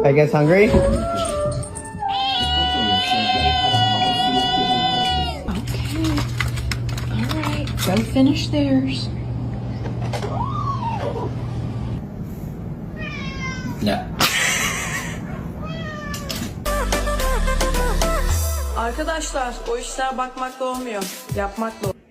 Are you guys hungry? Okay. Alright, go finish theirs. No. Arkadaşlar o işler bakmakla olmuyor. Yapmakla oluyor.